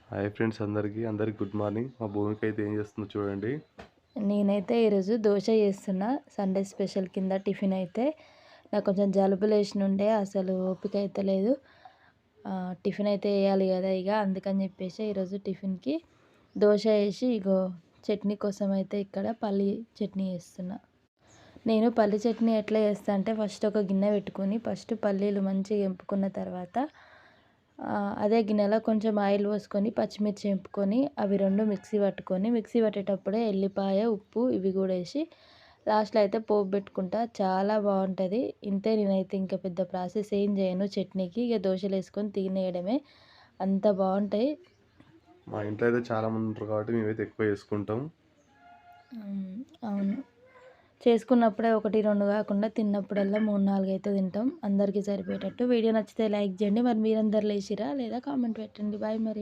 Hi friends అందరికి good morning. మా భూమిక అయితే ఏం చేస్తుందో చూడండి. నేనైతే ఈరోజు దోశ చేస్తున్నా. సండే స్పెషల్ కింద టిఫిన్ అయితే నాకు కొంచెం జలుబు లేచినుండే అసలు ఓపిక అయితే లేదు. టిఫిన్ అయితే వేయాలి కదా ఇక అందుకని చెప్పేసి ఈరోజు టిఫిన్కి దోశ వేసి ఇగో చట్నీ కోసం అయితే ఇక్కడ పల్లి చట్నీ చేస్తున్నా. నేను పల్లి చట్నీ ఎట్లా చేస్తా అంటే ఫస్ట్ ఒక గిన్నె పెట్టుకొని ఫస్ట్ పల్లీలు మంచిగా ఎంపుకున్న తర్వాత అదే గిన్నెలో కొంచెం ఆయిల్ పోసుకొని పచ్చిమిర్చి ఎంపుకొని అవి రెండు మిక్సీ పట్టేటప్పుడే ఎల్లిపాయ ఉప్పు ఇవి కూడా వేసి లాస్ట్లో అయితే పోపు పెట్టుకుంటా. చాలా బాగుంటుంది. ఇంతే, నేనైతే ఇంకా పెద్ద ప్రాసెస్ ఏం చేయను చట్నీకి. ఇక దోశలు వేసుకొని తినేయడమే, అంత బాగుంటాయి. మా ఇంట్లో అయితే చాలా మంది ఉంటారు కాబట్టి మేమైతే ఎక్కువ చేసుకుంటాం. అవును, చేసుకున్నప్పుడే 1, 2 కాకుండా తిన్నప్పుడల్లా 3, 4 అయితే తింటాం. అందరికీ సరిపోయేటట్టు. వీడియో నచ్చితే లైక్ చేయండి. మరి మీరందరు లేచిరా లేదా కామెంట్ పెట్టండి. బాయ్ మరి.